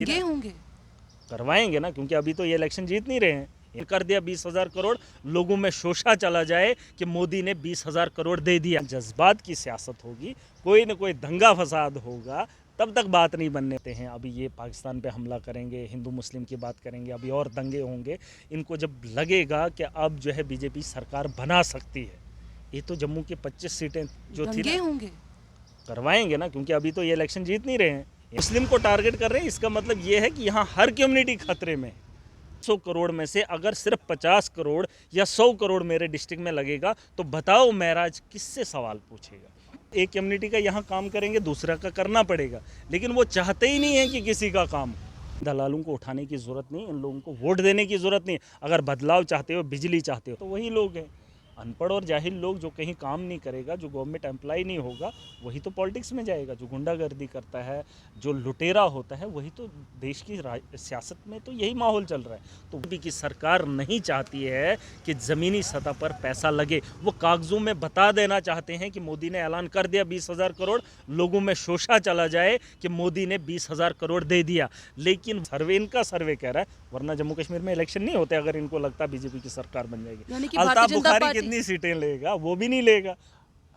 दंगे होंगे। करवाएंगे ना, क्योंकि अभी तो ये इलेक्शन जीत नहीं रहे हैं। ये कर दिया 20,000 करोड़, लोगों में शोषा चला जाए कि मोदी ने 20,000 करोड़ दे दिया। जज्बात की सियासत होगी, कोई ना कोई दंगा फसाद होगा, तब तक बात नहीं बनने देते हैं। अभी ये पाकिस्तान पे हमला करेंगे, हिंदू मुस्लिम की बात करेंगे, अभी और दंगे होंगे। इनको जब लगेगा कि अब जो है बीजेपी सरकार बना सकती है, ये तो जम्मू की 25 सीटें जो थी दंगे ना, होंगे। करवाएंगे ना, क्योंकि अभी तो ये इलेक्शन जीत नहीं रहे हैं। मुस्लिम को टारगेट कर रहे हैं, इसका मतलब ये है कि यहाँ हर कम्युनिटी खतरे में है। 100 करोड़ में से अगर सिर्फ 50 करोड़ या 100 करोड़ मेरे डिस्ट्रिक्ट में लगेगा, तो बताओ महराज किससे सवाल पूछेगा। एक कम्युनिटी का यहाँ काम करेंगे, दूसरा का करना पड़ेगा, लेकिन वो चाहते ही नहीं है कि किसी का काम। दलालों को उठाने की ज़रूरत नहीं, इन लोगों को वोट देने की ज़रूरत नहीं। अगर बदलाव चाहते हो, बिजली चाहते हो, तो वही लोग हैं। अनपढ़ और जाहिल लोग जो कहीं काम नहीं करेगा, जो गवर्नमेंट एम्प्लॉय नहीं होगा, वही तो पॉलिटिक्स में जाएगा। जो गुंडागर्दी करता है, जो लुटेरा होता है, वही तो देश की सियासत में तो यही माहौल चल रहा है। तो बीजेपी की सरकार नहीं चाहती है कि ज़मीनी सतह पर पैसा लगे। वो कागजों में बता देना चाहते हैं कि मोदी ने ऐलान कर दिया 20,000 करोड़, लोगों में शोषा चला जाए कि मोदी ने 20,000 करोड़ दे दिया। लेकिन सर्वे, इनका सर्वे कह रहा है, वरना जम्मू कश्मीर में इलेक्शन नहीं होते अगर इनको लगता बीजेपी की सरकार बन जाएगी। यानी कि अल्ताफ भारतीय जनता बुखारी पार्टी कितनी सीटें लेगा, वो भी नहीं लेगा।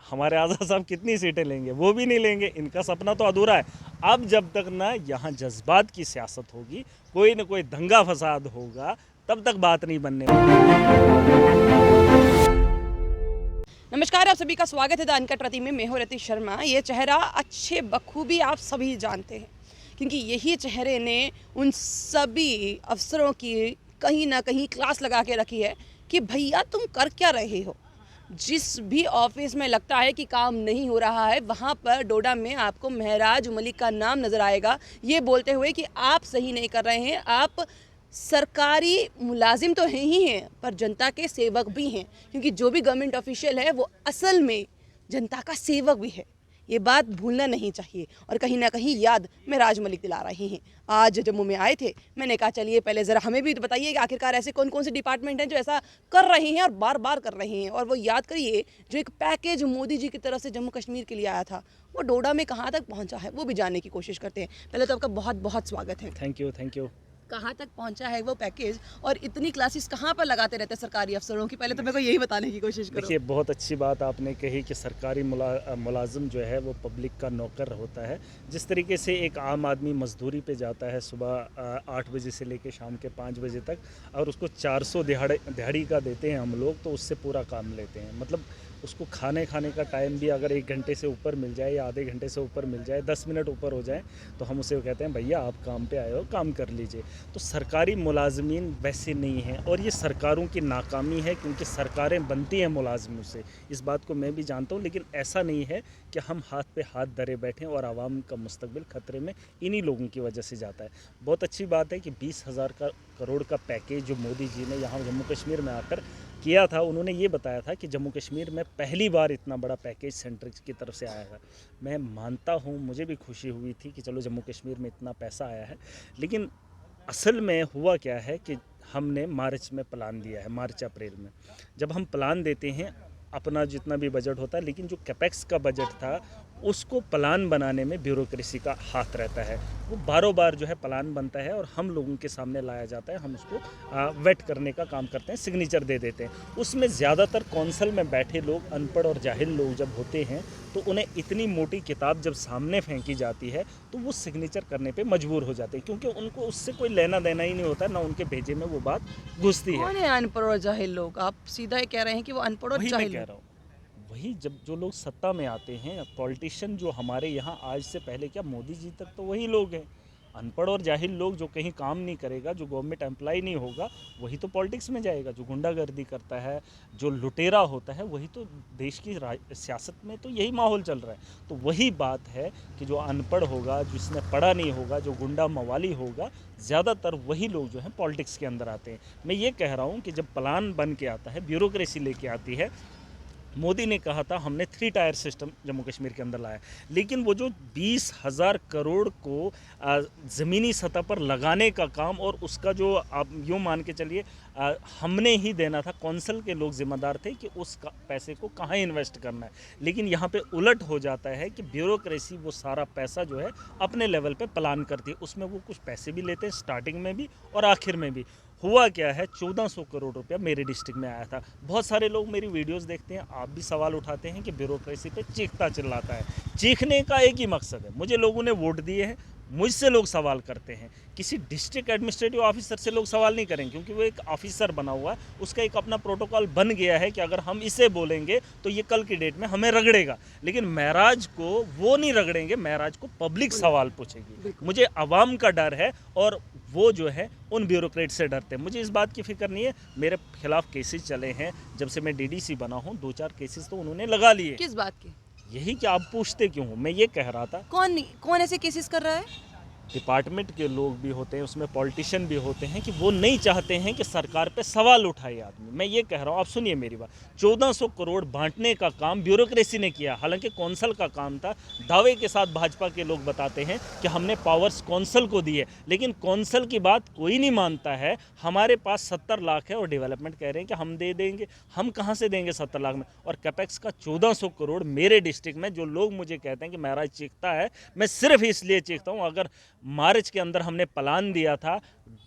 हमारे आज़ाद साहब कितनी सीटें लेंगे, वो भी नहीं लेंगे। इनका सपना तो अधूरा है। अब जब तक ना यहाँ जज्बात की सियासत होगी, कोई ना कोई दंगा फसाद होगा, तब तक बात नहीं बनने नमस्कार, आप सभी का स्वागत है द अनकट रति में। मैं हूं रति शर्मा। ये चेहरा अच्छे बखूबी आप सभी जानते हैं, क्योंकि यही चेहरे ने उन सभी अफसरों की कहीं ना कहीं क्लास लगा के रखी है कि भैया तुम कर क्या रहे हो। जिस भी ऑफिस में लगता है कि काम नहीं हो रहा है, वहाँ पर डोडा में आपको महराज मलिक का नाम नज़र आएगा, ये बोलते हुए कि आप सही नहीं कर रहे हैं। आप सरकारी मुलाजिम तो हैं ही हैं, पर जनता के सेवक भी हैं, क्योंकि जो भी गवर्नमेंट ऑफिशियल है वो असल में जनता का सेवक भी है। ये बात भूलना नहीं चाहिए। और कहीं ना कहीं याद महराज मलिक दिला रहे हैं। आज जम्मू में आए थे, मैंने कहा चलिए पहले ज़रा हमें भी तो बताइए कि आखिरकार ऐसे कौन कौन से डिपार्टमेंट हैं जो ऐसा कर रहे हैं और बार बार कर रहे हैं। और वो याद करिए, जो एक पैकेज मोदी जी की तरफ से जम्मू कश्मीर के लिए आया था, वो डोडा में कहाँ तक पहुँचा है, वो भी जानने की कोशिश करते हैं। पहले तो आपका बहुत बहुत स्वागत है। Thank you. कहाँ तक पहुंचा है वो पैकेज, और इतनी क्लासेस कहाँ पर लगाते रहते हैं सरकारी अफसरों की? पहले तो मेरे को यही बताने की कोशिश करो। देखिए, बहुत अच्छी बात आपने कही कि सरकारी मुलाजिम जो है वो पब्लिक का नौकर होता है। जिस तरीके से एक आम आदमी मजदूरी पे जाता है सुबह 8 बजे से लेकर शाम के 5 बजे तक, और उसको 400 दिहाड़ी का देते हैं हम लोग, तो उससे पूरा काम लेते हैं। मतलब उसको खाने का टाइम भी अगर 1 घंटे से ऊपर मिल जाए या आधे घंटे से ऊपर मिल जाए, 10 मिनट ऊपर हो जाए, तो हम उसे कहते हैं भैया आप काम पे आए हो, काम कर लीजिए। तो सरकारी मुलाजमीन वैसे नहीं हैं, और ये सरकारों की नाकामी है, क्योंकि सरकारें बनती हैं मुलाजमों से। इस बात को मैं भी जानता हूँ, लेकिन ऐसा नहीं है कि हम हाथ पे हाथ धरे बैठें और आवाम का मुस्तकबिल ख़तरे में इन्हीं लोगों की वजह से जाता है। बहुत अच्छी बात है कि 20,000 करोड़ का पैकेज जो मोदी जी ने यहाँ जम्मू कश्मीर में आकर किया था, उन्होंने ये बताया था कि जम्मू कश्मीर में पहली बार इतना बड़ा पैकेज सेंटर की तरफ से आया है। मैं मानता हूँ, मुझे भी खुशी हुई थी कि चलो जम्मू कश्मीर में इतना पैसा आया है। लेकिन असल में हुआ क्या है कि हमने मार्च में प्लान दिया है, मार्च अप्रैल में जब हम प्लान देते हैं अपना जितना भी बजट होता है, लेकिन जो कैपेक्स का बजट था उसको प्लान बनाने में ब्यूरोक्रेसी का हाथ रहता है। वो बारों बार जो है प्लान बनता है और हम लोगों के सामने लाया जाता है, हम उसको वेट करने का काम करते हैं, सिग्नेचर दे देते हैं। उसमें ज़्यादातर कौंसल में बैठे लोग, अनपढ़ और जाहिल लोग जब होते हैं, तो उन्हें इतनी मोटी किताब जब सामने फेंकी जाती है तो वो सिग्नेचर करने पे मजबूर हो जाते हैं, क्योंकि उनको उससे कोई लेना देना ही नहीं होता, ना उनके भेजे में वो बात घुसती है। कौन है अनपढ़ और जाहिल लोग? आप सीधा ही कह रहे हैं कि वो अनपढ़ और वही मैं जाहिल कह लोग। रहा हूँ, वही जब जो लोग सत्ता में आते हैं, पॉलिटिशियन जो हमारे यहाँ आज से पहले क्या मोदी जी तक तो वही लोग हैं। अनपढ़ और जाहिल लोग जो कहीं काम नहीं करेगा, जो गवर्नमेंट एम्प्लॉय नहीं होगा, वही तो पॉलिटिक्स में जाएगा। जो गुंडागर्दी करता है, जो लुटेरा होता है, वही तो देश की सियासत में तो यही माहौल चल रहा है। तो वही बात है कि जो अनपढ़ होगा, जिसने पढ़ा नहीं होगा, जो गुंडा मवाली होगा, ज़्यादातर वही लोग जो हैं पॉलिटिक्स के अंदर आते हैं। मैं ये कह रहा हूँ कि जब प्लान बन के आता है, ब्यूरोक्रेसी लेके आती है, मोदी ने कहा था हमने 3 टायर सिस्टम जम्मू कश्मीर के अंदर लाया, लेकिन वो जो 20,000 करोड़ को ज़मीनी सतह पर लगाने का काम, और उसका जो आप यूँ मान के चलिए हमने ही देना था, कौंसल के लोग जिम्मेदार थे कि उस पैसे को कहाँ इन्वेस्ट करना है। लेकिन यहाँ पे उलट हो जाता है कि ब्यूरोक्रेसी वो सारा पैसा जो है अपने लेवल पे प्लान करती है, उसमें वो कुछ पैसे भी लेते हैं स्टार्टिंग में भी और आखिर में भी। हुआ क्या है, 1400 करोड़ रुपया मेरे डिस्ट्रिक्ट में आया था। बहुत सारे लोग मेरी वीडियोस देखते हैं, आप भी सवाल उठाते हैं कि ब्यूरोक्रेसी पे चीखता चिल्लाता है। चीखने का एक ही मकसद है, मुझे लोगों ने वोट दिए हैं, मुझसे लोग सवाल करते हैं। किसी डिस्ट्रिक्ट एडमिनिस्ट्रेटिव ऑफिसर से लोग सवाल नहीं करेंगे, क्योंकि वो एक ऑफिसर बना हुआ है, उसका एक अपना प्रोटोकॉल बन गया है कि अगर हम इसे बोलेंगे तो ये कल की डेट में हमें रगड़ेगा। लेकिन महराज को वो नहीं रगड़ेंगे, महराज को पब्लिक सवाल पूछेगी। मुझे आवाम का डर है, और वो जो है उन ब्यूरोक्रेट से डरते हैं। मुझे इस बात की फिक्र नहीं है, मेरे खिलाफ केसेस चले हैं, जब से मैं डीडीसी बना हूँ 2-4 केसेस तो उन्होंने लगा लिए। किस बात के? यही कि आप पूछते क्यों हो, मैं ये कह रहा था। कौन ऐसे केसेस कर रहा है? डिपार्टमेंट के लोग भी होते हैं, उसमें पॉलिटिशियन भी होते हैं कि वो नहीं चाहते हैं कि सरकार पे सवाल उठाए आदमी। मैं ये कह रहा हूँ, आप सुनिए मेरी बात। 1400 करोड़ बांटने का काम ब्यूरोक्रेसी ने किया, हालांकि कौंसल का काम था। दावे के साथ भाजपा के लोग बताते हैं कि हमने पावर्स कौंसल को दिए, लेकिन कौंसल की बात कोई नहीं मानता है। हमारे पास 70 लाख है और डेवलपमेंट कह रहे हैं कि हम दे देंगे। हम कहाँ से देंगे 70 लाख में? और कैपेक्स का 1400 करोड़ मेरे डिस्ट्रिक्ट में। जो लोग मुझे कहते हैं कि महाराज चीखता है, मैं सिर्फ इसलिए चीखता हूँ, अगर मार्च के अंदर हमने प्लान दिया था,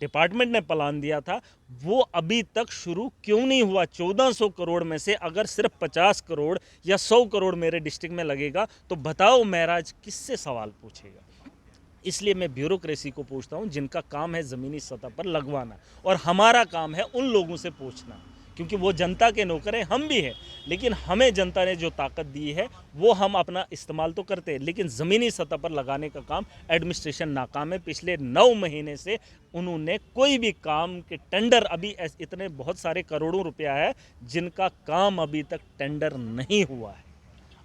डिपार्टमेंट ने प्लान दिया था, वो अभी तक शुरू क्यों नहीं हुआ? 1400 करोड़ में से अगर सिर्फ 50 करोड़ या 100 करोड़ मेरे डिस्ट्रिक्ट में लगेगा तो बताओ महराज किससे सवाल पूछेगा? इसलिए मैं ब्यूरोक्रेसी को पूछता हूं, जिनका काम है ज़मीनी सतह पर लगवाना, और हमारा काम है उन लोगों से पूछना, क्योंकि वो जनता के नौकर हैं, हम भी हैं। लेकिन हमें जनता ने जो ताकत दी है वो हम अपना इस्तेमाल तो करते हैं, लेकिन ज़मीनी सतह पर लगाने का काम एडमिनिस्ट्रेशन नाकाम है। पिछले 9 महीने से उन्होंने कोई भी काम के टेंडर, अभी इतने बहुत सारे करोड़ों रुपया है जिनका काम अभी तक टेंडर नहीं हुआ है।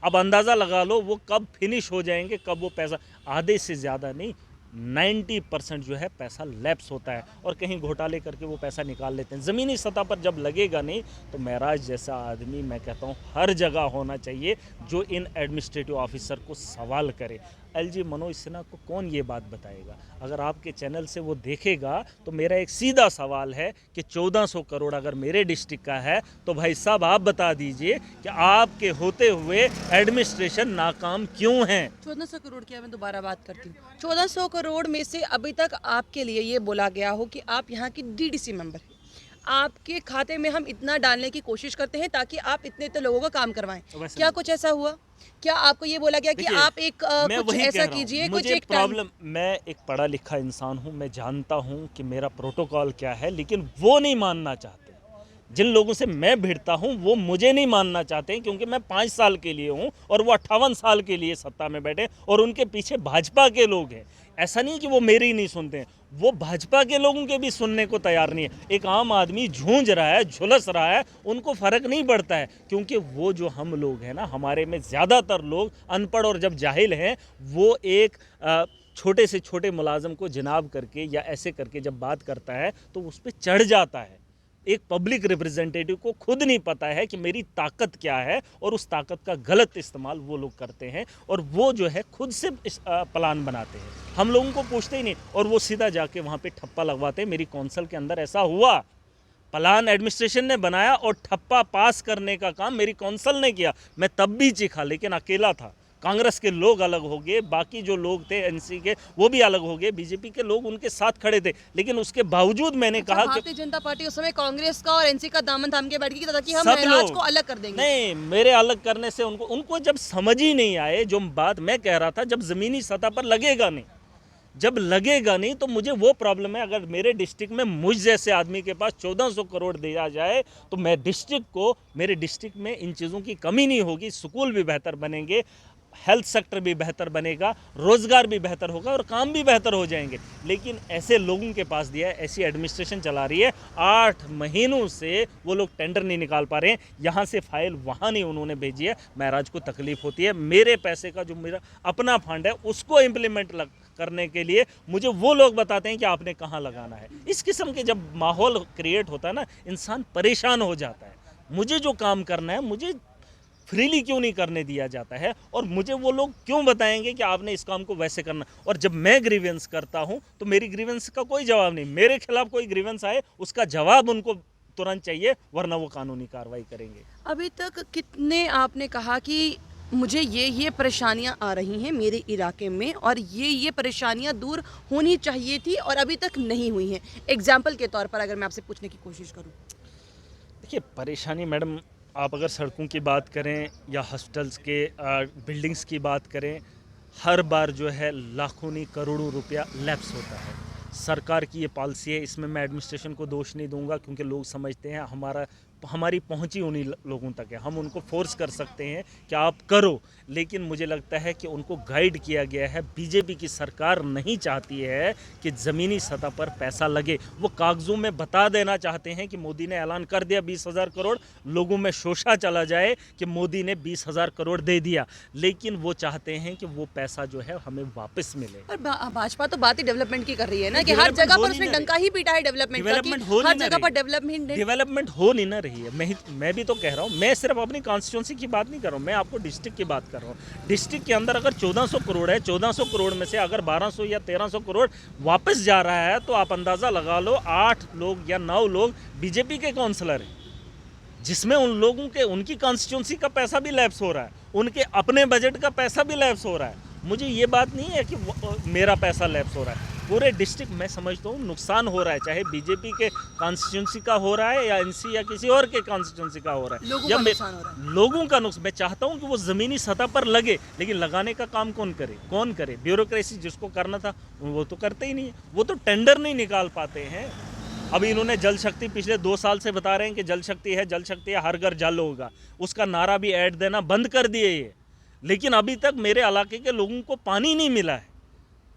अब अंदाज़ा लगा लो वो कब फिनिश हो जाएंगे, कब वो पैसा, आधे से ज़्यादा नहीं 90% जो है पैसा लैप्स होता है, और कहीं घोटाले करके वो पैसा निकाल लेते हैं। ज़मीनी सतह पर जब लगेगा नहीं तो महराज जैसा आदमी, मैं कहता हूँ, हर जगह होना चाहिए जो इन एडमिनिस्ट्रेटिव ऑफिसर को सवाल करे। एलजी मनोज सिन्हा को कौन ये बात बताएगा? अगर आपके चैनल से वो देखेगा तो मेरा एक सीधा सवाल है कि 1400 करोड़ अगर मेरे डिस्ट्रिक्ट का है तो भाई साहब आप बता दीजिए कि आपके होते हुए एडमिनिस्ट्रेशन नाकाम क्यों है? 1400 करोड़ की मैं दोबारा बात करती हूँ। 1400 करोड़ में से अभी तक आपके लिए ये बोला गया हो कि आप यहाँ की डीडीसी मेंबर हैं, आपके खाते में हम इतना डालने की कोशिश करते हैं ताकि आप इतने इतने लोगों का काम करवाएं। क्या कुछ ऐसा हुआ? क्या आपको ये बोला गया कि आप एक कुछ ऐसा कीजिए, कुछ एक प्रॉब्लम, मैं एक पढ़ा लिखा इंसान हूँ, मैं जानता हूँ कि मेरा प्रोटोकॉल क्या है, लेकिन वो नहीं मानना चाहते। जिन लोगों से मैं भिड़ता हूं वो मुझे नहीं मानना चाहते हैं, क्योंकि मैं 5 साल के लिए हूं और वो 58 साल के लिए सत्ता में बैठे, और उनके पीछे भाजपा के लोग हैं। ऐसा नहीं कि वो मेरी नहीं सुनते हैं, वो भाजपा के लोगों के भी सुनने को तैयार नहीं है। एक आम आदमी झूंझ रहा है, झुलस रहा है, उनको फ़र्क नहीं पड़ता है, क्योंकि वो जो हम लोग हैं ना, हमारे में ज़्यादातर लोग अनपढ़ और जब जाहिल हैं, वो एक छोटे से छोटे मुलाजम को जनाब करके या ऐसे करके जब बात करता है तो उस पर चढ़ जाता है। एक पब्लिक रिप्रेजेंटेटिव को खुद नहीं पता है कि मेरी ताकत क्या है, और उस ताकत का गलत इस्तेमाल वो लोग करते हैं, और वो जो है खुद से प्लान बनाते हैं, हम लोगों को पूछते ही नहीं, और वो सीधा जाके वहाँ पे ठप्पा लगवाते हैं। मेरी कौंसिल के अंदर ऐसा हुआ, प्लान एडमिनिस्ट्रेशन ने बनाया और ठप्पा पास करने का काम मेरी कौंसिल ने किया। मैं तब भी चीखा, लेकिन अकेला था। कांग्रेस के लोग अलग हो गए, बाकी जो लोग थे एनसी के वो भी अलग हो गए, बीजेपी के लोग उनके साथ खड़े थे, लेकिन उसके बावजूद मैंने कहा कि भारतीय जनता पार्टी उस समय कांग्रेस का और एनसी का दामन थाम के बैठ गई ताकि हम महराज को अलग कर देंगे। नहीं, मेरे अलग करने से उनको जब समझ ही नहीं आए, जो बात मैं कह रहा था, जब ज़मीनी सतह पर लगेगा नहीं, जब लगेगा नहीं तो मुझे वो प्रॉब्लम है। अगर मेरे डिस्ट्रिक्ट में मुझ जैसे आदमी के पास 1400 करोड़ दिया जाए तो मैं डिस्ट्रिक्ट को, मेरे डिस्ट्रिक्ट में इन चीज़ों की कमी नहीं होगी, स्कूल भी बेहतर बनेंगे, हेल्थ सेक्टर भी बेहतर बनेगा, रोज़गार भी बेहतर होगा और काम भी बेहतर हो जाएंगे। लेकिन ऐसे लोगों के पास दिया है, ऐसी एडमिनिस्ट्रेशन चला रही है, 8 महीनों से वो लोग टेंडर नहीं निकाल पा रहे हैं, यहाँ से फाइल वहाँ नहीं उन्होंने भेजी है। महराज को तकलीफ होती है, मेरे पैसे का जो मेरा अपना फंड है उसको इम्प्लीमेंट करने के लिए मुझे वो लोग बताते हैं कि आपने कहाँ लगाना है। इस किस्म के जब माहौल क्रिएट होता है ना, इंसान परेशान हो जाता है। मुझे जो काम करना है, मुझे फ्रीली क्यों नहीं करने दिया जाता है, और मुझे वो लोग क्यों बताएंगे कि आपने इस काम को वैसे करना। और जब मैं ग्रीवेंस करता हूं तो मेरी ग्रीवेंस का कोई जवाब नहीं, मेरे खिलाफ कोई ग्रीवेंस आए उसका जवाब उनको तुरंत चाहिए, वरना वो कानूनी कार्रवाई करेंगे। अभी तक कितने आपने कहा कि मुझे ये परेशानियां आ रही हैं मेरे इलाके में और ये परेशानियां दूर होनी चाहिए थी और अभी तक नहीं हुई हैं, एग्जाम्पल के तौर पर अगर मैं आपसे पूछने की कोशिश करूं? देखिए परेशानी मैडम, आप अगर सड़कों की बात करें या हॉस्टल्स के बिल्डिंग्स की बात करें, हर बार जो है लाखों नहीं करोड़ों रुपया लैप्स होता है। सरकार की ये पॉलिसी है, इसमें मैं एडमिनिस्ट्रेशन को दोष नहीं दूंगा, क्योंकि लोग समझते हैं हमारी पहुंच ही उन्हीं लोगों तक है, हम उनको फोर्स कर सकते हैं कि आप करो, लेकिन मुझे लगता है कि उनको गाइड किया गया है। बीजेपी की सरकार नहीं चाहती है कि ज़मीनी सतह पर पैसा लगे। वो कागजों में बता देना चाहते हैं कि मोदी ने ऐलान कर दिया 20,000 करोड़, लोगों में शोषा चला जाए कि मोदी ने 20,000 करोड़ दे दिया, लेकिन वो चाहते हैं कि वो पैसा जो है हमें वापस मिले। पर भाजपा तो बात ही डेवलपमेंट की कर रही है ना, कि हर जगह पर उसने डंका ही पीटा है डेवलपमेंट का, कि हर जगह पर डेवलपमेंट हो नहीं ना रही है। मैं भी तो कह रहा हूँ, मैं सिर्फ अपनी कॉन्स्टिट्यूंसी की बात नहीं कर रहा हूँ, मैं आपको डिस्ट्रिक्ट की बात कर रहा हूँ। डिस्ट्रिक्ट के अंदर अगर 1400 करोड़ है, 1400 करोड़ में से अगर 1200 या 1300 करोड़ वापस जा रहा है, तो आप अंदाज़ा लगा लो 8 लोग या 9 लोग बीजेपी के काउंसलर हैं, जिसमें उन लोगों के उनकी कॉन्स्टिट्यूंसी का पैसा भी लैप्स हो रहा है, उनके अपने बजट का पैसा भी लैप्स हो रहा है। मुझे ये बात नहीं है कि मेरा पैसा लैप्स हो रहा है, पूरे डिस्ट्रिक्ट में समझता हूँ नुकसान हो रहा है, चाहे बीजेपी के कॉन्स्टिट्यूंसी का हो रहा है या एनसी या किसी और के कॉन्स्टिट्यूंसी का हो रहा है, लोगों का नुकसान हो रहा है। लोगों का नुकसान। मैं चाहता हूँ कि वो ज़मीनी सतह पर लगे, लेकिन लगाने का काम कौन करे? ब्यूरोक्रेसी जिसको करना था वो तो करते ही नहीं है, वो तो टेंडर नहीं निकाल पाते हैं। अभी इन्होंने जल शक्ति पिछले 2 साल से बता रहे हैं कि जल शक्ति है, हर घर जल होगा, उसका नारा भी ऐड देना बंद कर दिए ये, लेकिन अभी तक मेरे इलाके के लोगों को पानी नहीं मिला है।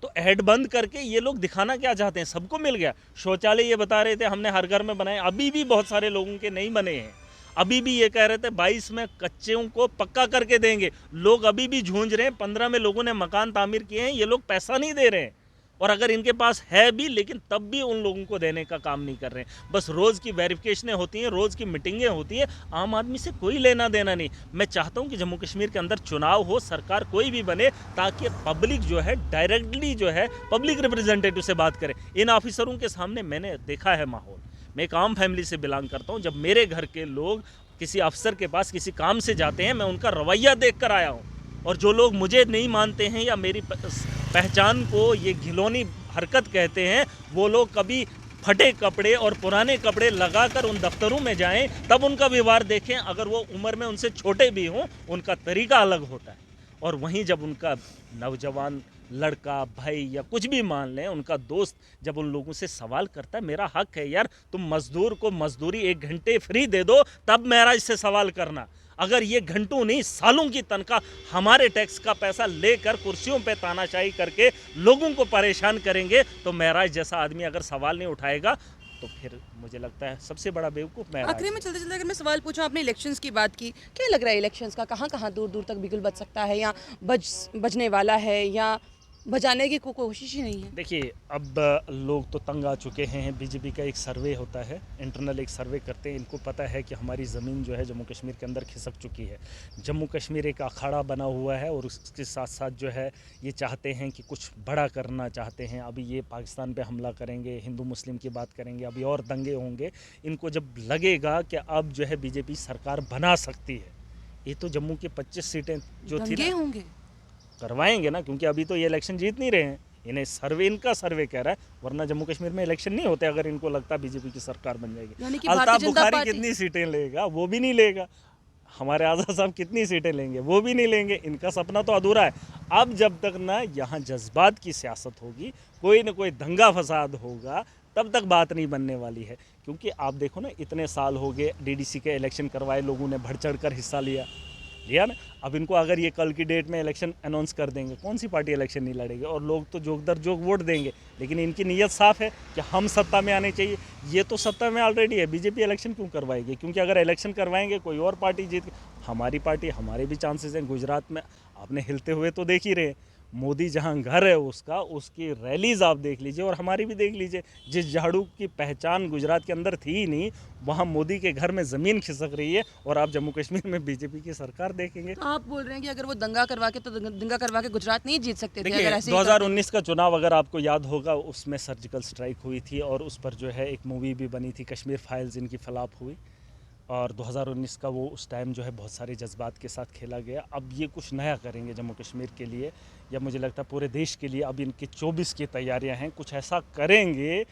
तो ऐड बंद करके ये लोग दिखाना क्या चाहते हैं? सबको मिल गया। शौचालय ये बता रहे थे हमने हर घर में बनाए, अभी भी बहुत सारे लोगों के नहीं बने हैं। अभी भी ये कह रहे थे 22 में कच्चों को पक्का करके देंगे, लोग अभी भी झूंझ रहे हैं। 15 में लोगों ने मकान तामीर किए हैं, ये लोग पैसा नहीं दे रहे हैं, और अगर इनके पास है भी, लेकिन तब भी उन लोगों को देने का काम नहीं कर रहे हैं। बस रोज़ की वेरिफिकेशनें होती हैं, रोज़ की मीटिंगें होती हैं, आम आदमी से कोई लेना देना नहीं। मैं चाहता हूं कि जम्मू कश्मीर के अंदर चुनाव हो, सरकार कोई भी बने, ताकि पब्लिक जो है डायरेक्टली जो है पब्लिक रिप्रेजेंटेटिव से बात करे। इन ऑफिसरों के सामने मैंने देखा है माहौल, मैं एक आम फैमिली से बिलोंग करता हूँ, जब मेरे घर के लोग किसी अफसर के पास किसी काम से जाते हैं, मैं उनका रवैया देख कर आया हूँ। और जो लोग मुझे नहीं मानते हैं या मेरी पहचान को ये घिनौनी हरकत कहते हैं, वो लोग कभी फटे कपड़े और पुराने कपड़े लगाकर उन दफ्तरों में जाएं, तब उनका व्यवहार देखें। अगर वो उम्र में उनसे छोटे भी हों, उनका तरीका अलग होता है। और वहीं जब उनका नौजवान लड़का, भाई या कुछ भी मान लें, उनका दोस्त जब उन लोगों से सवाल करता है, मेरा हक है यार, तुम मजदूर को मजदूरी 1 घंटे फ्री दे दो, तब मेरा इससे सवाल करना। अगर ये घंटों नहीं सालों की तनख्वाह हमारे टैक्स का पैसा लेकर कुर्सियों पे तानाशाही करके लोगों को परेशान करेंगे, तो महराज जैसा आदमी अगर सवाल नहीं उठाएगा, तो फिर मुझे लगता है सबसे बड़ा बेवकूफ़ महराज। आखिरी में चलते चलते अगर मैं सवाल पूछूं, आपने इलेक्शंस की बात की, क्या लग रहा है इलेक्शंस का कहाँ कहाँ दूर दूर तक बिगुल बज सकता है, या बजने वाला है, या बजाने की कोशिश ही नहीं है? देखिए अब लोग तो तंग आ चुके हैं। बीजेपी का एक सर्वे होता है, इंटरनल एक सर्वे करते हैं, इनको पता है कि हमारी ज़मीन जो है जम्मू कश्मीर के अंदर खिसक चुकी है। जम्मू कश्मीर एक अखाड़ा बना हुआ है, और उसके साथ साथ जो है ये चाहते हैं कि कुछ बड़ा करना चाहते हैं। अभी ये पाकिस्तान पे हमला करेंगे, हिंदू मुस्लिम की बात करेंगे, अभी और दंगे होंगे। इनको जब लगेगा कि अब जो है बीजेपी सरकार बना सकती है, ये तो जम्मू की 25 सीटें जो थी दंगे होंगे, करवाएंगे ना, क्योंकि अभी तो ये इलेक्शन जीत नहीं रहे हैं। इन्हें सर्वे, इनका सर्वे कह रहा है, वरना जम्मू कश्मीर में इलेक्शन नहीं होते अगर इनको लगता बीजेपी की सरकार बन जाएगी। अल्ताफ बुखारी कितनी सीटें लेगा? वो भी नहीं लेगा। हमारे आज़ाद साहब कितनी सीटें लेंगे? वो भी नहीं लेंगे। इनका सपना तो अधूरा है। अब जब तक ना यहाँ जज्बात की सियासत होगी, कोई ना कोई दंगा फसाद होगा, तब तक बात नहीं बनने वाली है। क्योंकि आप देखो ना, इतने साल हो गए डीडीसी के इलेक्शन करवाए, लोगों ने बढ़ चढ़ कर हिस्सा लिया ना। अब इनको अगर ये कल की डेट में इलेक्शन अनाउंस कर देंगे, कौन सी पार्टी इलेक्शन नहीं लड़ेगी? और लोग तो जोक दर जोक वोट देंगे, लेकिन इनकी नीयत साफ है कि हम सत्ता में आने चाहिए। ये तो सत्ता में ऑलरेडी है, बीजेपी इलेक्शन क्यों करवाएगी? क्योंकि अगर इलेक्शन करवाएंगे कोई और पार्टी जीत, हमारी पार्टी, हमारे भी चांसेस हैं। गुजरात में आपने हिलते हुए तो देख ही रहे, मोदी जहां घर है उसका, उसकी रैलीज़ आप देख लीजिए और हमारी भी देख लीजिए। जिस झाड़ू की पहचान गुजरात के अंदर थी ही नहीं, वहाँ मोदी के घर में ज़मीन खिसक रही है और आप जम्मू कश्मीर में बीजेपी की सरकार देखेंगे। तो आप बोल रहे हैं कि अगर वो दंगा करवा के, तो दंगा करवा के गुजरात नहीं जीत सकते थे देखिए, अगर ऐसे ही करते? 2019 का चुनाव अगर आपको याद होगा, उसमें सर्जिकल स्ट्राइक हुई थी और उस पर जो है एक मूवी भी बनी थी, कश्मीर फाइल्स, इनकी फ्लॉप हुई। और 2019 का वो उस टाइम जो है बहुत सारे जज्बात के साथ खेला गया। अब ये कुछ नया करेंगे जम्मू कश्मीर के लिए, या मुझे लगता है पूरे देश के लिए। अब इनकी 24 की तैयारियां हैं, कुछ ऐसा करेंगे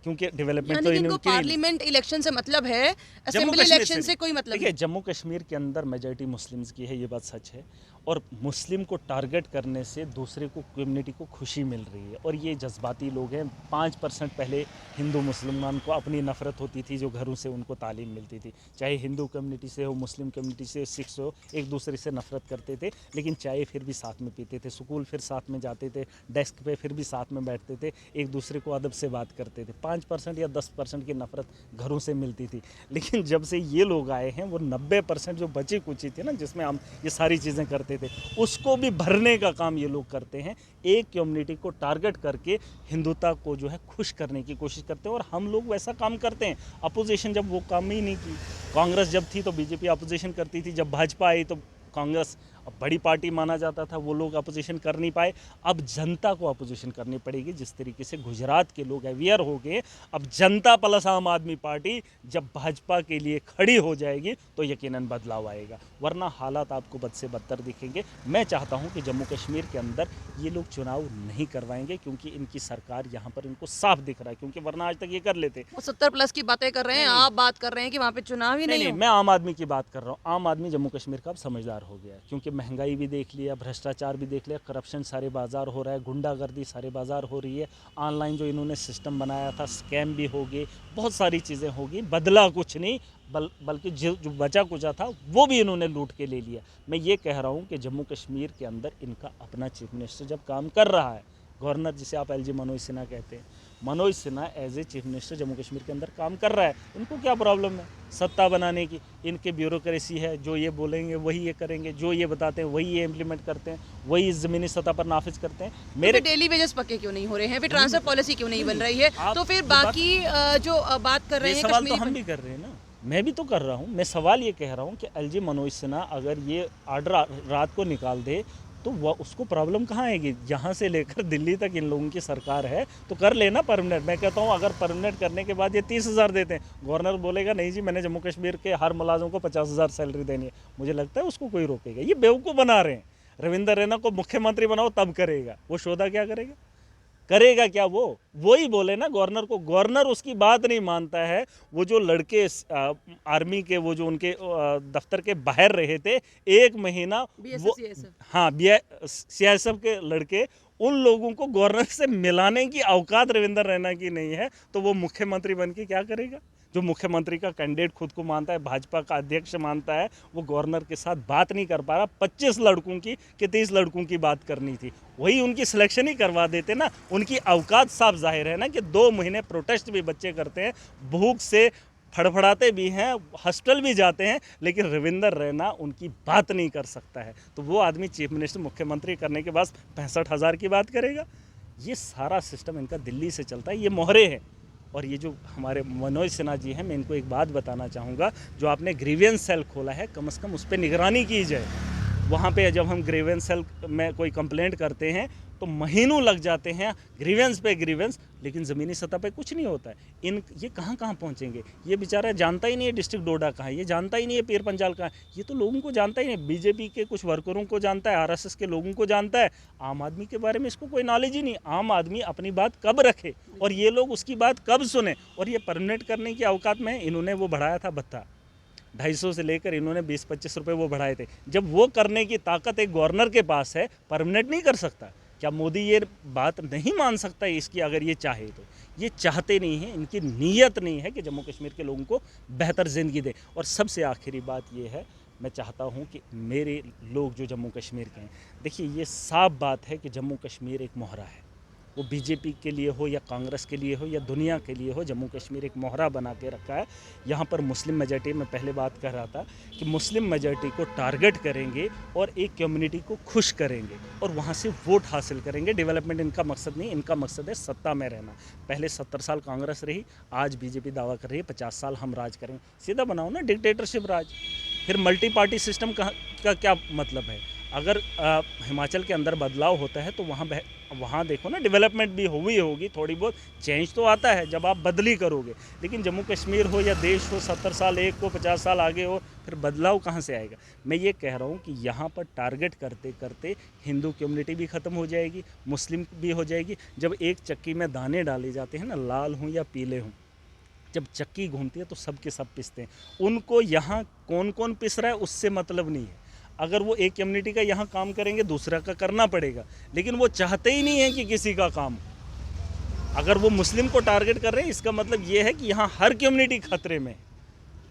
क्योंकि डेवलपमेंट यानी तो कि इनको इनकी पार्लियामेंट इलेक्शन से मतलब है, जम्मू असेंबली कश्मीर इलेक्शन से नहीं। कोई मतलब देखिए, नहीं। जम्मू कश्मीर के अंदर मेजॉरिटी मुस्लिम्स की है, ये बात सच है। और मुस्लिम को टारगेट करने से दूसरे को, कम्युनिटी को खुशी मिल रही है। और ये जज्बाती लोग हैं। 5% पहले हिंदू मुसलमान को अपनी नफ़रत होती थी, जो घरों से उनको तालीम मिलती थी। चाहे हिंदू कम्युनिटी से हो, मुस्लिम कम्युनिटी से, सिख्स हो, एक दूसरे से नफ़रत करते थे। लेकिन चाय फिर भी साथ में पीते थे, स्कूल फिर साथ में जाते थे, डेस्क पे फिर भी साथ में बैठते थे, एक दूसरे को अदब से बात करते थे। 5% या 10% की नफ़रत घरों से मिलती थी। लेकिन जब से ये लोग आए हैं, वो 90% जो बची कुची थी ना, जिसमें हम ये सारी चीज़ें करते थे, उसको भी भरने का काम ये लोग करते हैं। एक कम्युनिटी को टारगेट करके हिंदुता को जो है खुश करने की कोशिश करते हैं। और हम लोग वैसा काम करते हैं। अपोजिशन जब वो काम ही नहीं की, कांग्रेस जब थी तो बीजेपी अपोजिशन करती थी, जब भाजपा आई तो कांग्रेस बड़ी पार्टी माना जाता था, वो लोग अपोजिशन कर नहीं पाए। अब जनता को अपोजिशन करनी पड़ेगी। जिस तरीके से गुजरात के लोग अवेयर हो गए, अब जनता प्लस आम आदमी पार्टी जब भाजपा के लिए खड़ी हो जाएगी तो यकीनन बदलाव आएगा, वरना हालात आपको बद से बदतर दिखेंगे। मैं चाहता हूं कि जम्मू कश्मीर के अंदर ये लोग चुनाव नहीं करवाएंगे, क्योंकि इनकी सरकार यहाँ पर इनको साफ दिख रहा है, क्योंकि वरना आज तक ये कर लेते। वो 70+ की बातें कर रहे हैं, आप बात कर रहे हैं कि वहाँ पे चुनाव ही नहीं नहीं, हो। मैं आम आदमी की बात कर रहा हूँ। आम आदमी जम्मू कश्मीर का अब समझदार हो गया है, क्योंकि महंगाई भी देख लिया, भ्रष्टाचार भी देख लिया, करप्शन सारे बाजार हो रहा है, गुंडागर्दी सारे बाजार हो रही है, ऑनलाइन जो इन्होंने सिस्टम बनाया था, स्कैम भी हो गए, बहुत सारी चीज़ें हो गई। बदला कुछ नहीं, बल्कि जो बचा कुचा था वो भी इन्होंने लूट के ले लिया। मैं ये कह रहा हूँ कि जम्मू कश्मीर के अंदर इनका अपना चीफ मिनिस्टर जब काम कर रहा है, गवर्नर जिसे आप एलजी मनोज सिन्हा कहते हैं, Manoj Sinha as a chief minister Jammu Kashmir के अंदर काम कर रहा है। इनको क्या प्रॉब्लम है सत्ता बनाने की? इनके ब्यूरोक्रेसी है, जो ये बोलेंगे वही ये करेंगे, जो ये बताते हैं वही ये इम्प्लीमेंट करते हैं, वही ज़मीनी सतह पर नाफिज करते हैं। मेरे डेली वेजेस पक्के क्यों नहीं हो रहे हैं, फिर ट्रांसफर पॉलिसी क्यों नहीं बन रही है? तो फिर बाकी जो बात कर रहे हैं सवाल तो कश्मीर हम भी कर रहे हैं ना, मैं भी तो कर रहा हूँ। मैं सवाल ये कह रहा हूँ कि एलजी मनोज सिन्हा अगर ये ऑर्डर रात को निकाल दे तो वह उसको प्रॉब्लम कहाँ आएगी? यहाँ से लेकर दिल्ली तक इन लोगों की सरकार है, तो कर लेना परमानेंट। मैं कहता हूँ अगर परमानेंट करने के बाद ये 30,000 देते हैं, गवर्नर बोलेगा नहीं जी मैंने जम्मू कश्मीर के हर मुलाजिम को 50,000 सैलरी देनी है, मुझे लगता है उसको कोई रोकेगा? ये बेवकूफ़ बना रहे हैं। रविंदर रैना को मुख्यमंत्री बनाओ तब करेगा, वो शोधा क्या करेगा? करेगा क्या? वो ही बोले ना गवर्नर को, गवर्नर उसकी बात नहीं मानता है। वो जो लड़के आर्मी के, वो जो उनके दफ्तर के बाहर रहे थे 1 महीना, वो हाँ सीएसएफ के लड़के, उन लोगों को गवर्नर से मिलाने की औकात रविंदर रैना की नहीं है, तो वो मुख्यमंत्री बन के क्या करेगा? जो मुख्यमंत्री का कैंडिडेट खुद को मानता है, भाजपा का अध्यक्ष मानता है, वो गवर्नर के साथ बात नहीं कर पा रहा। 25 लड़कों की कि 30 लड़कों की बात करनी थी, वही उनकी सिलेक्शन ही करवा देते ना। उनकी औकात साफ जाहिर है ना कि 2 महीने प्रोटेस्ट भी बच्चे करते हैं, भूख से फड़फड़ाते भी हैं, हॉस्पिटल भी जाते हैं, लेकिन रविंदर रैना उनकी बात नहीं कर सकता है। तो वो आदमी चीफ मिनिस्टर, मुख्यमंत्री करने के बाद 65,000 की बात करेगा? ये सारा सिस्टम इनका दिल्ली से चलता है, ये मोहरे हैं। और ये जो हमारे मनोज सिन्हा जी हैं, मैं इनको एक बात बताना चाहूँगा, जो आपने ग्रीवेंस सेल खोला है, कम से कम उस पर निगरानी की जाए। वहाँ पे जब हम ग्रीवेंस सेल में कोई कंप्लेंट करते हैं तो महीनों लग जाते हैं, ग्रीवेंस पे ग्रीवेंस, लेकिन ज़मीनी सतह पे कुछ नहीं होता है। ये कहाँ कहाँ पहुँचेंगे? ये बेचारा जानता ही नहीं है डिस्ट्रिक्ट डोडा कहाँ है, ये जानता ही नहीं है पीर पंजाल कहाँ है, ये तो लोगों को जानता ही नहीं। बीजेपी के कुछ वर्करों को जानता है, आरएसएस के लोगों को जानता है, आम आदमी के बारे में इसको कोई नॉलेज ही नहीं। आम आदमी अपनी बात कब रखे और ये लोग उसकी बात कब सुने? और ये परमानेंट करने की औकात में इन्होंने वो बढ़ाया था भत्ता, 250 से लेकर इन्होंने 20-25 रुपये वो बढ़ाए थे। जब वो करने की ताकत एक गवर्नर के पास है, परमानेंट नहीं कर सकता। क्या मोदी ये बात नहीं मान सकता है इसकी? अगर ये चाहे तो ये चाहते नहीं हैं, इनकी नीयत नहीं है कि जम्मू कश्मीर के लोगों को बेहतर ज़िंदगी दे। और सबसे आखिरी बात ये है, मैं चाहता हूँ कि मेरे लोग जो जम्मू कश्मीर के हैं, देखिए ये साफ बात है कि जम्मू कश्मीर एक मोहरा है, वो बीजेपी के लिए हो या कांग्रेस के लिए हो या दुनिया के लिए हो, जम्मू कश्मीर एक मोहरा बना के रखा है। यहाँ पर मुस्लिम मेजॉरिटी, मैं पहले बात कर रहा था कि मुस्लिम मेजॉरिटी को टारगेट करेंगे और एक कम्युनिटी को खुश करेंगे और वहाँ से वोट हासिल करेंगे। डेवलपमेंट इनका मकसद नहीं, इनका मकसद है सत्ता में रहना। पहले 70 साल कांग्रेस रही, आज बीजेपी दावा कर रही है 50 साल हम राज करेंगे। सीधा बनाओ ना डिक्टेटरशिप राज। फिर मल्टी पार्टी सिस्टम का क्या मतलब है? अगर हिमाचल के अंदर बदलाव होता है तो वहाँ देखो ना, डेवलपमेंट भी हुई होगी, थोड़ी बहुत चेंज तो आता है जब आप बदली करोगे। लेकिन जम्मू कश्मीर हो या देश हो, 70 साल एक को 50 साल आगे हो, फिर बदलाव कहाँ से आएगा? मैं ये कह रहा हूँ कि यहाँ पर टारगेट करते करते हिंदू कम्युनिटी भी ख़त्म हो जाएगी, मुस्लिम भी हो जाएगी। जब एक चक्की में दाने डाले जाते हैं ना, लाल हों या पीले हों, जब चक्की घूमती है तो सब के सब पिसते हैं। उनको यहाँ कौन कौन पिस रहा है उससे मतलब नहीं है। अगर वो एक कम्युनिटी का यहाँ काम करेंगे, दूसरा का करना पड़ेगा, लेकिन वो चाहते ही नहीं है कि किसी का काम। अगर वो मुस्लिम को टारगेट कर रहे हैं, इसका मतलब ये है कि यहाँ हर कम्युनिटी खतरे में है।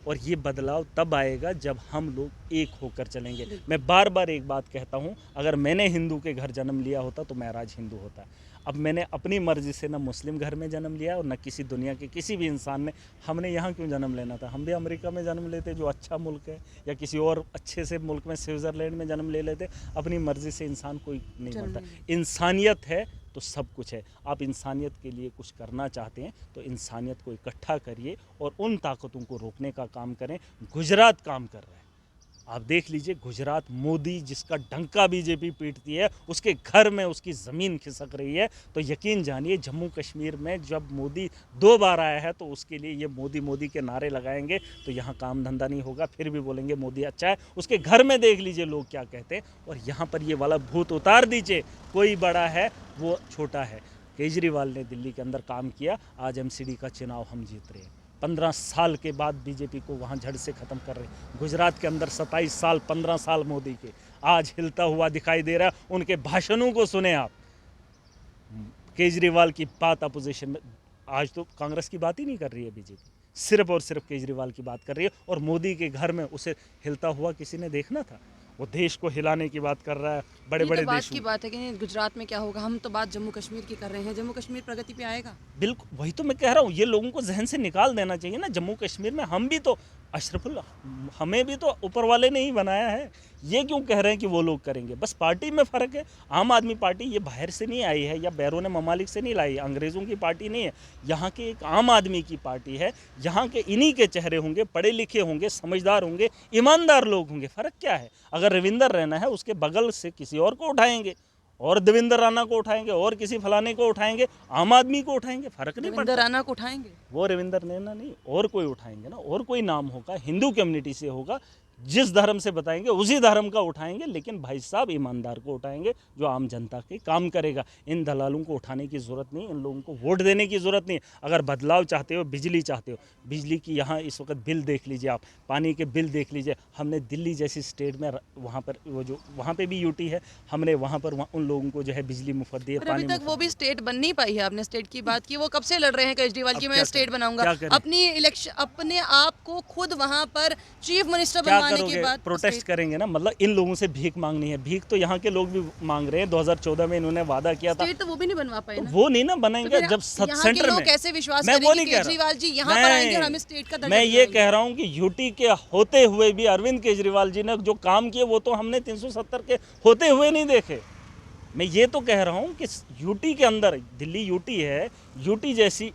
और ये बदलाव तब आएगा जब हम लोग एक होकर चलेंगे। मैं बार बार एक बात कहता हूँ, अगर मैंने हिंदू के घर जन्म लिया होता तो मैं आज हिंदू होता। अब मैंने अपनी मर्ज़ी से ना मुस्लिम घर में जन्म लिया और न किसी दुनिया के किसी भी इंसान ने। हमने यहाँ क्यों जन्म लेना था? हम भी अमेरिका में जन्म लेते जो अच्छा मुल्क है, या किसी और अच्छे से मुल्क में, स्विट्ज़रलैंड में जन्म ले लेते। अपनी मर्ज़ी से इंसान कोई नहीं बनता। इंसानियत है तो सब कुछ है। आप इंसानियत के लिए कुछ करना चाहते हैं तो इंसानियत को इकट्ठा करिए और उन ताकतों को रोकने का काम करें। गुजरात काम कर रहा है, आप देख लीजिए। गुजरात, मोदी जिसका डंका बीजेपी पीटती है, उसके घर में उसकी ज़मीन खिसक रही है। तो यकीन जानिए, जम्मू कश्मीर में जब मोदी 2 बार आया है तो उसके लिए ये मोदी मोदी के नारे लगाएंगे तो यहाँ काम धंधा नहीं होगा। फिर भी बोलेंगे मोदी अच्छा है। उसके घर में देख लीजिए लोग क्या कहते हैं। और यहाँ पर ये वाला भूत उतार दीजिए, कोई बड़ा है वो छोटा है। केजरीवाल ने दिल्ली के अंदर काम किया, आज एमसीडी का चुनाव हम जीत रहे हैं। 15 साल के बाद बीजेपी को वहाँ झड़ से ख़त्म कर रहे हैं। गुजरात के अंदर 27 साल 15 साल मोदी के, आज हिलता हुआ दिखाई दे रहा है। उनके भाषणों को सुने आप। केजरीवाल की बात अपोजिशन में, आज तो कांग्रेस की बात ही नहीं कर रही है बीजेपी, सिर्फ और सिर्फ केजरीवाल की बात कर रही है। और मोदी के घर में उसे हिलता हुआ किसी ने देखना था? वो देश को हिलाने की बात कर रहा है, बड़े बड़े देशों की बात है कि गुजरात में क्या होगा। हम तो बात जम्मू कश्मीर की कर रहे हैं। जम्मू कश्मीर प्रगति पे आएगा? बिल्कुल, वही तो मैं कह रहा हूँ। ये लोगों को जहन से निकाल देना चाहिए ना। जम्मू कश्मीर में हम भी तो अशरफुल, हमें भी तो ऊपर वाले ने ही बनाया है। ये क्यों कह रहे हैं कि वो लोग करेंगे? बस पार्टी में फ़र्क है। आम आदमी पार्टी ये बाहर से नहीं आई है या बैरून ममालिक से नहीं लाई, अंग्रेज़ों की पार्टी नहीं है। यहाँ के एक आम आदमी की पार्टी है। यहाँ के इन्हीं के चेहरे होंगे, पढ़े लिखे होंगे, समझदार होंगे, ईमानदार लोग होंगे। फ़र्क क्या है? अगर रविंदर रहना है, उसके बगल से किसी और को उठाएंगे, और देवेंद्र राणा को उठाएंगे, और किसी फलाने को उठाएंगे, आम आदमी को उठाएंगे, फ़र्क नहीं पड़ता। देवेंद्र राणा को उठाएंगे, वो रविंदर नैना नहीं, और कोई उठाएंगे ना। और कोई नाम होगा, हिंदू कम्युनिटी से होगा, जिस धर्म से बताएंगे उसी धर्म का उठाएंगे। लेकिन भाई साहब ईमानदार को उठाएंगे, जो आम जनता के काम करेगा। इन दलालों को उठाने की ज़रूरत नहीं, इन लोगों को वोट देने की ज़रूरत नहीं। अगर बदलाव चाहते हो, बिजली चाहते हो, बिजली की यहाँ इस वक्त बिल देख लीजिए आप, पानी के बिल देख लीजिए। हमने दिल्ली जैसी स्टेट में, वहाँ पर वो जो वहाँ पे भी यूटी है, हमने वहाँ पर उन लोगों को जो है बिजली मुफ्त दी है, अभी तक वो भी स्टेट बन नहीं पाई है। आपने स्टेट की बात की, वो कब से लड़ रहे हैं केजरीवाल की मैं स्टेट बनाऊंगा। अपनी इलेक्शन, अपने आप को खुद वहाँ पर चीफ मिनिस्टर बनवाने के बाद प्रोटेस्ट करेंगे ना। मतलब इन लोगों से भीख मांगनी है। भीख तो यहाँ के लोग भी मांग रहे हैं। 2014 में इन्होंने वादा किया था, तो वो भी नहीं बनवा पाए ना। वो नहीं ना बनाएंगे। जब सेंटर में कैसे विश्वास करेंगे कि केजरीवाल जी यहाँ पर आएंगे और हमें स्टेट का दर्जा मैं ये कह रहा हूँ कि यूटी के होते हुए भी अरविंद केजरीवाल जी ने जो काम किए वो तो हमने 370 के होते हुए नहीं देखे। मैं ये तो कह रहा हूँ कि यूटी के अंदर, दिल्ली यूटी है, यूटी जैसी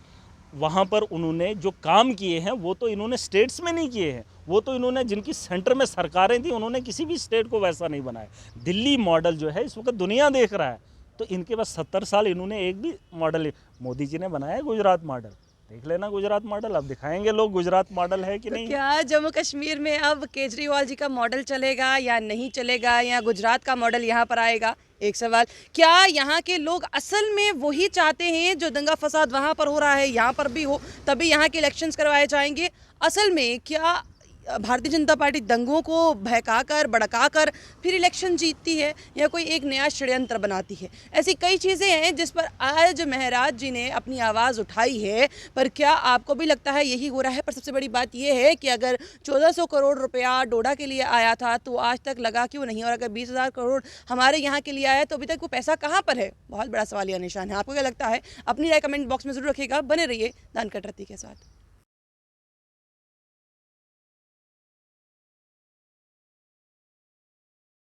वहाँ पर उन्होंने जो काम किए हैं वो तो इन्होंने स्टेट्स में नहीं किए हैं। वो तो इन्होंने, जिनकी सेंटर में सरकारें थी, उन्होंने किसी भी स्टेट को वैसा नहीं बनाया। दिल्ली मॉडल जो है इस वक्त दुनिया देख रहा है। तो इनके पास 70 साल, इन्होंने एक भी मॉडल, मोदी जी ने बनाया है गुजरात मॉडल। देख लेना गुजरात मॉडल, अब दिखाएंगे लोग गुजरात मॉडल है कि नहीं। क्या जम्मू कश्मीर में अब केजरीवाल जी का मॉडल चलेगा या नहीं चलेगा, या गुजरात का मॉडल यहाँ पर आएगा? एक सवाल, क्या यहाँ के लोग असल में वही चाहते हैं जो दंगा फसाद वहाँ पर हो रहा है यहाँ पर भी हो, तभी यहाँ के इलेक्शंस करवाए जाएंगे? असल में क्या भारतीय जनता पार्टी दंगों को बहकाकर भड़काकर फिर इलेक्शन जीतती है या कोई एक नया षड्यंत्र बनाती है। ऐसी कई चीज़ें हैं जिस पर आज महराज जी ने अपनी आवाज़ उठाई है। पर क्या आपको भी लगता है यही हो रहा है? पर सबसे बड़ी बात यह है कि अगर 1400 करोड़ रुपया डोडा के लिए आया था तो आज तक लगा क्यों नहीं, और अगर 20,000 करोड़ हमारे यहाँ के लिए आया तो अभी तक वो पैसा कहाँ पर है? बहुत बड़ा सवालिया निशान है। आपको क्या लगता है? अपनी राय कमेंट बॉक्स में जरूर रखिएगा। बने रहिए द अनकट रत्ती के साथ।